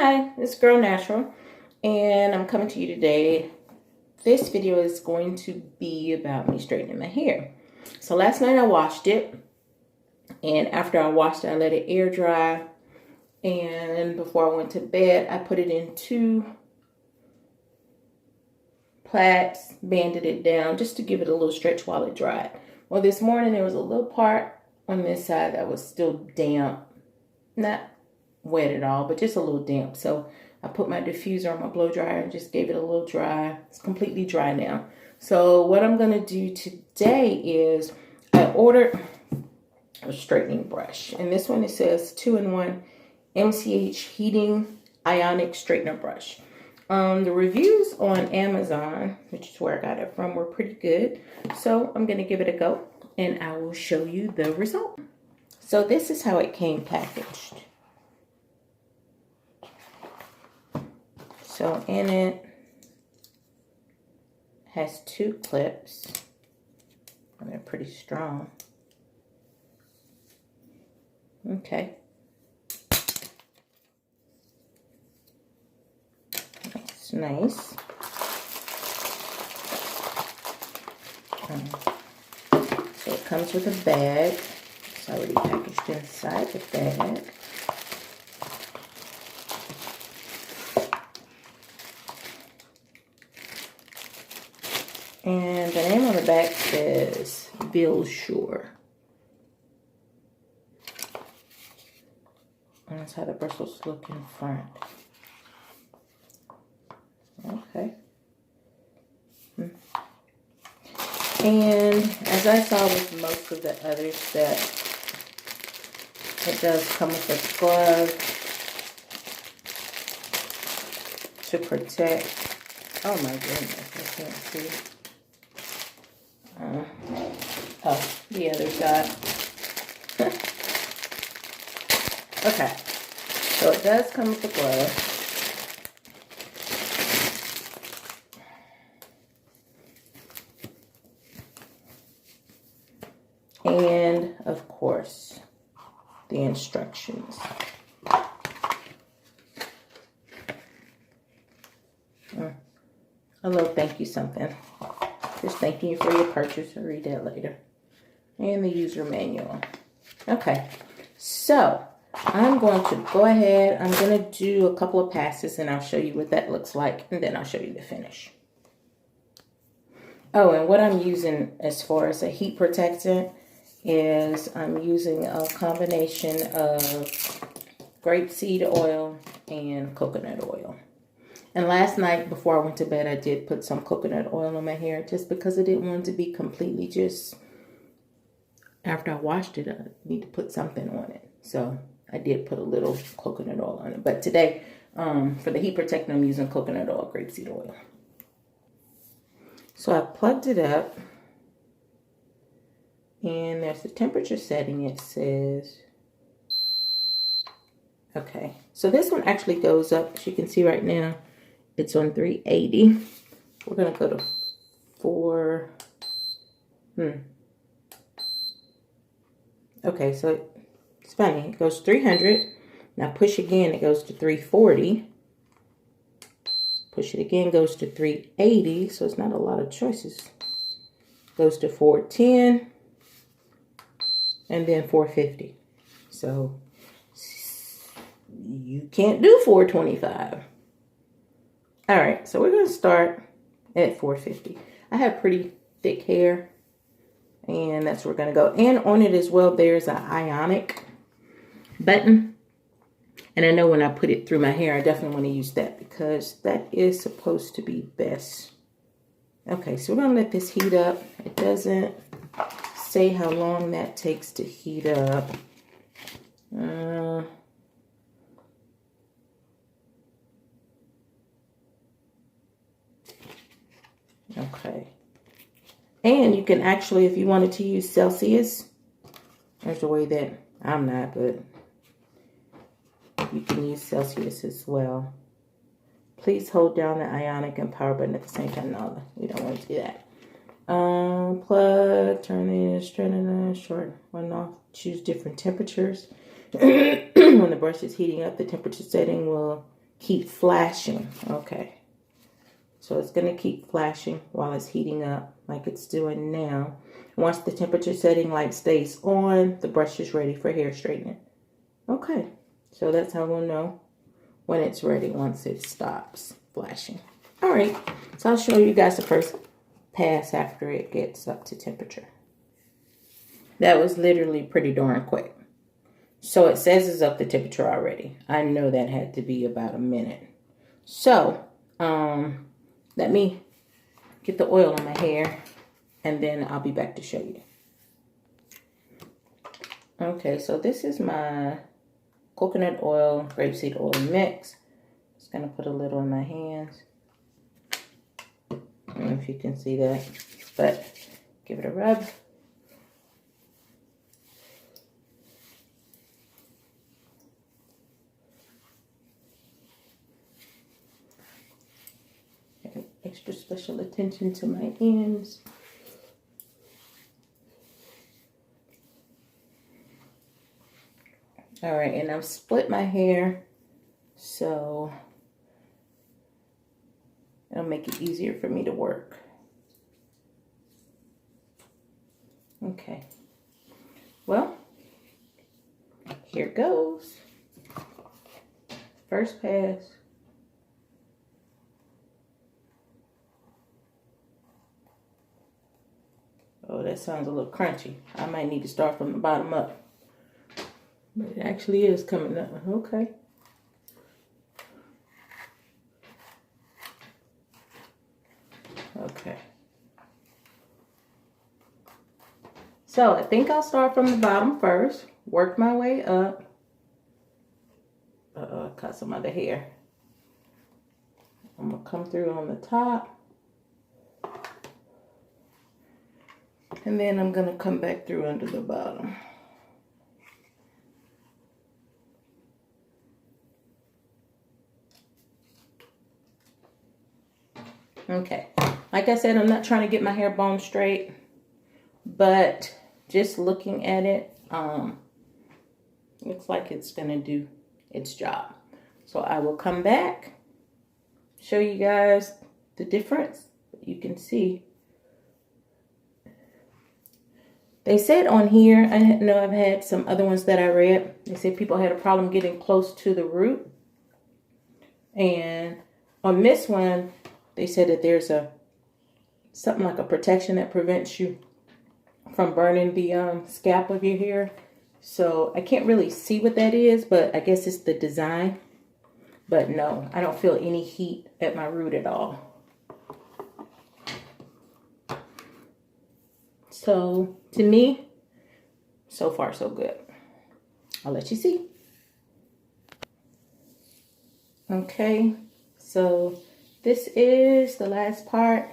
Hi, it's Girl Natural, and I'm coming to you today. This video is going to be about me straightening my hair. So last night I washed it, and after I washed it, I let it air dry. And before I went to bed, I put it in 2 plaits, banded it down just to give it a little stretch while it dried. Well, this morning there was a little part on this side that was still damp, not wet at all, but just a little damp. So I put my diffuser on my blow dryer and just gave it a little dry. It's completely dry now. So what I'm going to do today is I ordered a straightening brush. And this one, it says 2-in-1 MCH Heating Ionic Straightener Brush. The reviews on Amazon, which is where I got it from, were pretty good. So I'm going to give it a go and I will show you the result. So this is how it came packaged. So in it has 2 clips, and they're pretty strong. Okay. That's nice. So it comes with a bag. It's already packaged inside the bag. And the name on the back says Bill Shore. And that's how the bristles look in front. Okay. And as I saw with most of the others, that it does come with a glove to protect. Oh my goodness, I can't see. Oh, the other side. Okay, so it does come with a glove. And, of course, the instructions. A little thank you something. Just thanking you for your purchase. I'll read that later. And the user manual. Okay, so I'm going to go ahead. I'm going to do a couple of passes and I'll show you what that looks like. And then I'll show you the finish. Oh, and what I'm using as far as a heat protectant is I'm using a combination of grapeseed oil and coconut oil. And last night before I went to bed, I did put some coconut oil on my hair just because I didn't want it to be completely just, after I washed it, I need to put something on it. So I did put a little coconut oil on it. But today, for the heat protectant, I'm using coconut oil, grapeseed oil. So I plugged it up. And there's the temperature setting, it says. Okay, so this one actually goes up. As you can see right now, it's on 380. We're going to go to 4. Okay, so it's funny. It goes 300. Now push again, it goes to 340. Push it again, goes to 380. So it's not a lot of choices. Goes to 410. And then 450. So you can't do 425. All right, so we're going to start at 450. I have pretty thick hair, and that's where we're going to go. And on it as well, there's an ionic button. And I know when I put it through my hair, I definitely want to use that because that is supposed to be best. Okay, so we're going to let this heat up. It doesn't say how long that takes to heat up. Okay. And you can actually, if you wanted to use Celsius, there's a way that I'm not, but you can use Celsius as well. Please hold down the ionic and power button at the same time. No, we don't want to do that. Plug, turn it, straighten it, short, one off, choose different temperatures. When the brush is heating up, the temperature setting will keep flashing. Okay. So it's going to keep flashing while it's heating up like it's doing now. Once the temperature setting light stays on, the brush is ready for hair straightening. Okay. So that's how we'll know when it's ready once it stops flashing. All right. So I'll show you guys the first pass after it gets up to temperature. That was literally pretty darn quick. So it says it's up to temperature already. I know that had to be about a minute. So, let me get the oil on my hair and then I'll be back to show you. Okay, so this is my coconut oil, grapeseed oil mix. Just gonna put a little in my hands. I don't know if you can see that, but give it a rub. Extra special attention to my ends. All right, and I've split my hair so it'll make it easier for me to work. Okay, well, here goes. First pass. Oh, that sounds a little crunchy. I might need to start from the bottom up. But it actually is coming up. Okay. Okay. So I think I'll start from the bottom first. Work my way up. I cut some of the hair. I'm going to come through on the top. And then I'm going to come back through under the bottom. Okay. Like I said, I'm not trying to get my hair bone straight, but just looking at it, looks like it's going to do its job. So I will come back, show you guys the difference. You can see. They said on here, I know I've had some other ones that I read, they said people had a problem getting close to the root. And on this one, they said that there's something like a protection that prevents you from burning the scalp of your hair. So I can't really see what that is, but I guess it's the design. But no, I don't feel any heat at my root at all. So to me, so far so good. I'll let you see. Okay, so this is the last part,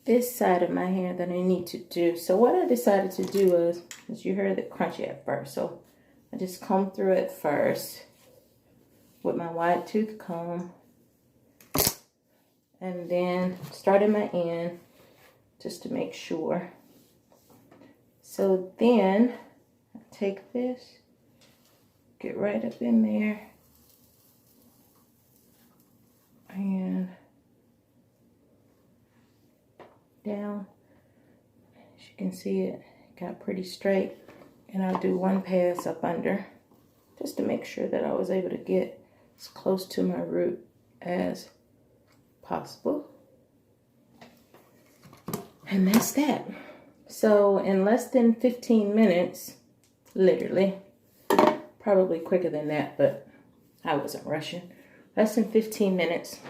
this side of my hair that I need to do. So what I decided to do is you heard it crunchy at first. So I just comb through it first with my wide tooth comb. And then start at my end just to make sure. So then I take this, get right up in there. And down, as you can see, it got pretty straight. And I'll do one pass up under just to make sure that I was able to get as close to my root as possible. And that's that. So in less than 15 minutes, literally, probably quicker than that, but I wasn't rushing. Less than 15 minutes,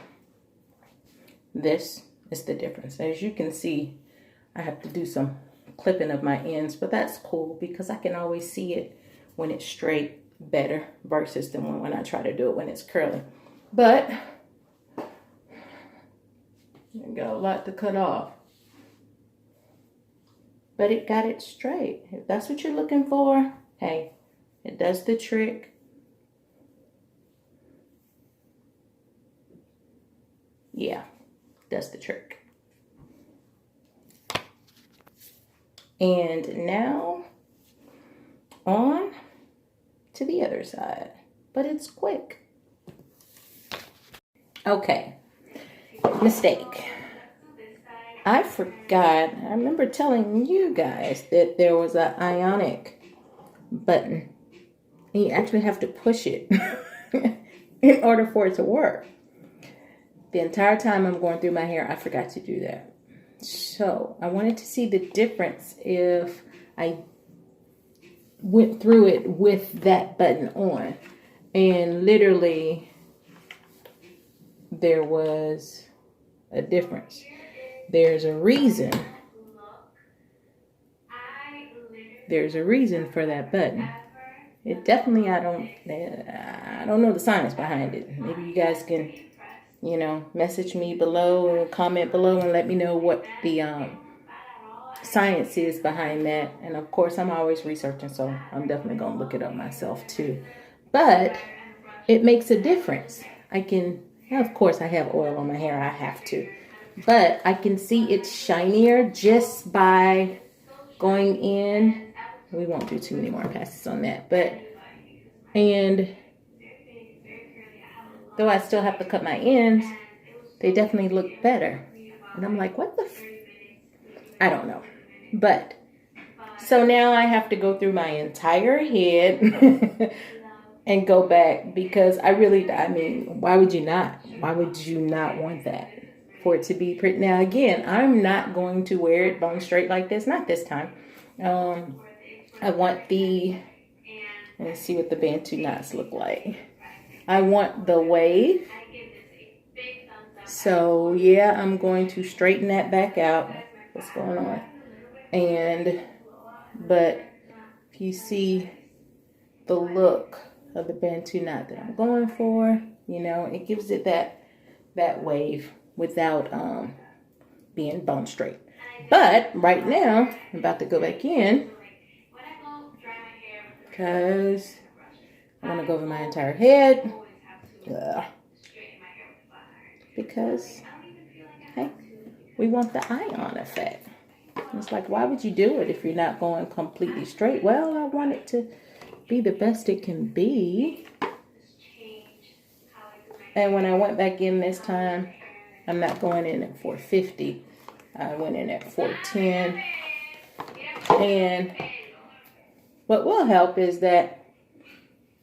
this is the difference. As you can see, I have to do some clipping of my ends, but that's cool because I can always see it when it's straight better versus than when I try to do it when it's curly. But I got a lot to cut off. But it got it straight. If that's what you're looking for, hey, it does the trick. Yeah, does the trick. And now on to the other side, but it's quick. Okay, mistake. I forgot. I remember telling you guys that there was an ionic button. And you actually have to push it in order for it to work. The entire time I'm going through my hair, I forgot to do that. So I wanted to see the difference if I went through it with that button on. And literally, there was a difference. There's a reason. There's a reason for that button. It definitely, I don't know the science behind it. Maybe you guys can, message me below, comment below, and let me know what the science is behind that. And of course, I'm always researching, so I'm definitely going to look it up myself too. But it makes a difference. Of course, I have oil on my hair. I have to. But I can see it's shinier just by going in. We won't do too many more passes on that. And though I still have to cut my ends, they definitely look better. And I'm like, what the I don't know. But, so now I have to go through my entire head and go back because why would you not? Why would you not want that? For it to be pretty. Now, again, I'm not going to wear it bone straight like this. Not this time. I want let's see what the Bantu knots look like. I want the wave. So, yeah, I'm going to straighten that back out. What's going on? But if you see the look of the Bantu knot that I'm going for, it gives it that wave without being bone straight. But right now, I'm about to go back in because I want to go over my entire head. Because, hey, we want the ion effect. It's like, why would you do it if you're not going completely straight? Well, I want it to be the best it can be. And when I went back in this time, I'm not going in at 450. I went in at 410. And what will help is that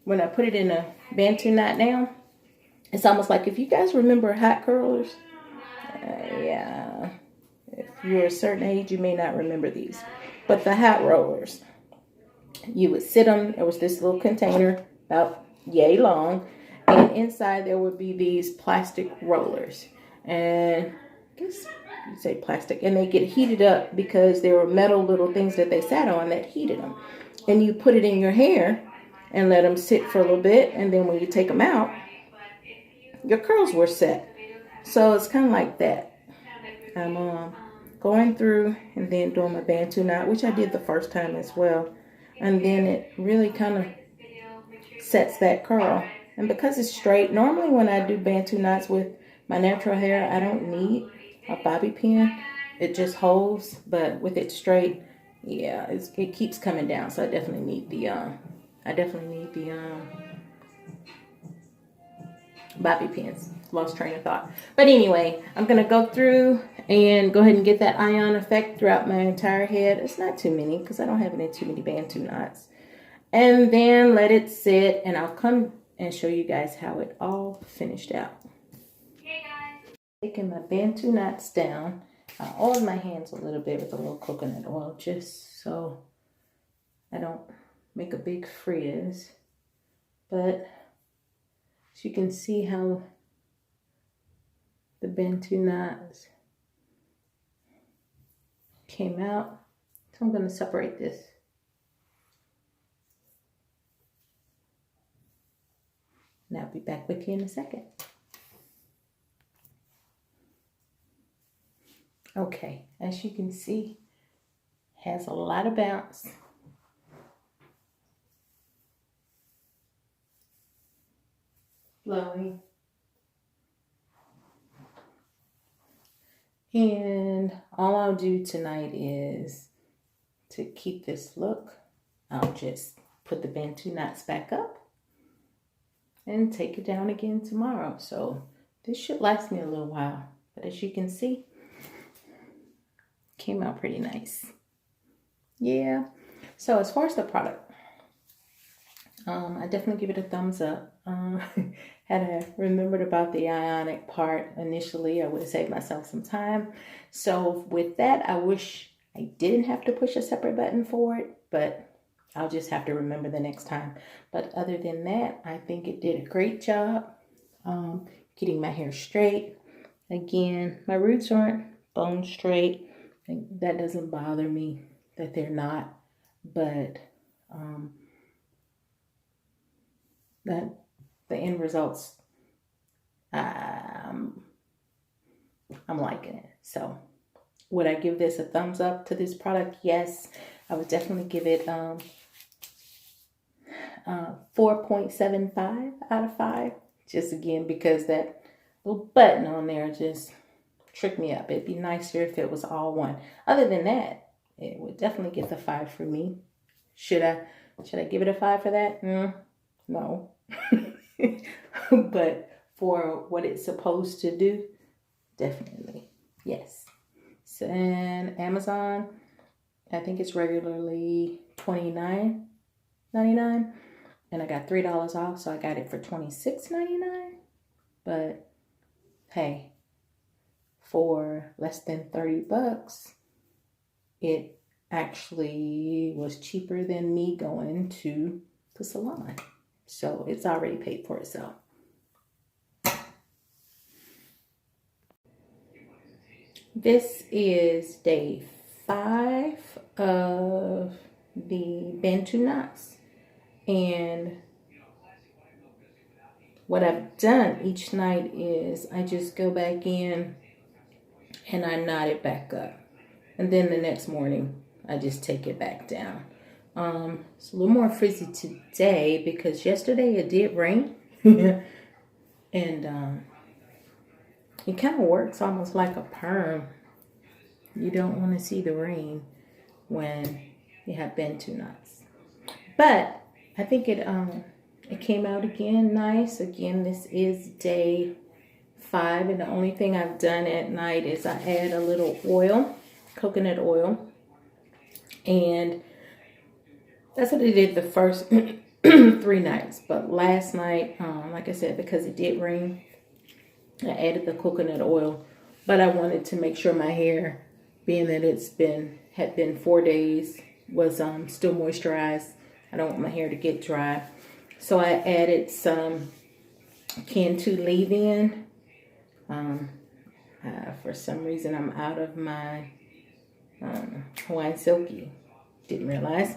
when I put it in a Bantu knot now, it's almost like, if you guys remember hot curlers, yeah, if you're a certain age, you may not remember these. But the hot rollers, you would sit them, there was this little container about yay long, and inside there would be these plastic rollers. And I guess you'd say plastic, and they get heated up because there were metal little things that they sat on that heated them. And you put it in your hair and let them sit for a little bit, and then when you take them out, your curls were set. So it's kind of like that. I'm going through and then doing my Bantu knot, which I did the first time as well. And then it really kind of sets that curl. And because it's straight, normally when I do Bantu knots with my natural hair, I don't need a bobby pin. It just holds. But with it straight, yeah, it keeps coming down. So I definitely need the bobby pins. Lost train of thought. But anyway, I'm going to go through and go ahead and get that ion effect throughout my entire head. It's not too many because I don't have any too many Bantu knots. And then let it sit, and I'll come and show you guys how it all finished out. Hey guys. Taking my Bantu knots down. I oiled my hands a little bit with a little coconut oil just so I don't make a big frizz. But as you can see how the Bantu knots came out. So I'm going to separate this. And I'll be back with you in a second. Okay, as you can see, has a lot of bounce. Flowing. And all I'll do tonight is, to keep this look, I'll just put the Bantu knots back up and take it down again tomorrow. So this should last me a little while. But as you can see, came out pretty nice. Yeah. So as far as the product, I definitely give it a thumbs up. Had I remembered about the ionic part initially, I would have saved myself some time. So with that, I wish I didn't have to push a separate button for it, but I'll just have to remember the next time. But other than that, I think it did a great job getting my hair straight. Again, my roots aren't bone straight. That doesn't bother me that they're not, but that the end results, I'm liking it. So would I give this a thumbs up to this product? Yes, I would definitely give it 4.75 out of 5. Just again, because that little button on there just tricked me up. It'd be nicer if it was all one. Other than that, it would definitely get the 5 for me. Should I give it a 5 for that? No. But for what it's supposed to do, definitely yes. So, and Amazon, I think it's regularly $29.99, and I got $3 off, so I got it for $26.99. But hey, for less than 30 bucks, it actually was cheaper than me going to the salon. So it's already paid for itself. This is day 5 of the Bantu knots. And what I've done each night is I just go back in and I knot it back up. And then the next morning, I just take it back down. It's a little more frizzy today because yesterday it did rain. And it kind of works almost like a perm. You don't want to see the rain when you have Bantu knots. But I think it came out again nice. Again, this is day 5, and the only thing I've done at night is I add a little oil, coconut oil, and that's what I did the first 3 nights. But last night, like I said, because it did rain, I added the coconut oil. But I wanted to make sure my hair, being that had been 4 days, was still moisturized. I don't want my hair to get dry. So I added some Cantu leave-in. For some reason, I'm out of my Hawaiian Silky. Didn't realize.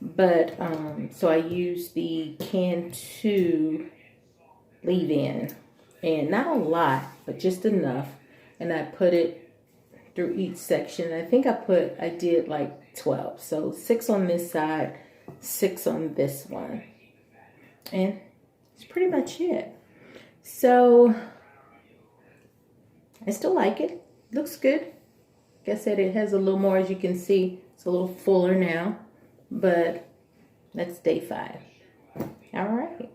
But, so I used the Cantu leave-in. And not a lot, but just enough. And I put it through each section. I think I did like 12. So 6 on this side, 6 on this one. And that's pretty much it. So I still like it. Looks good. Like I said, it has a little more, as you can see. It's a little fuller now. But that's day 5. All right.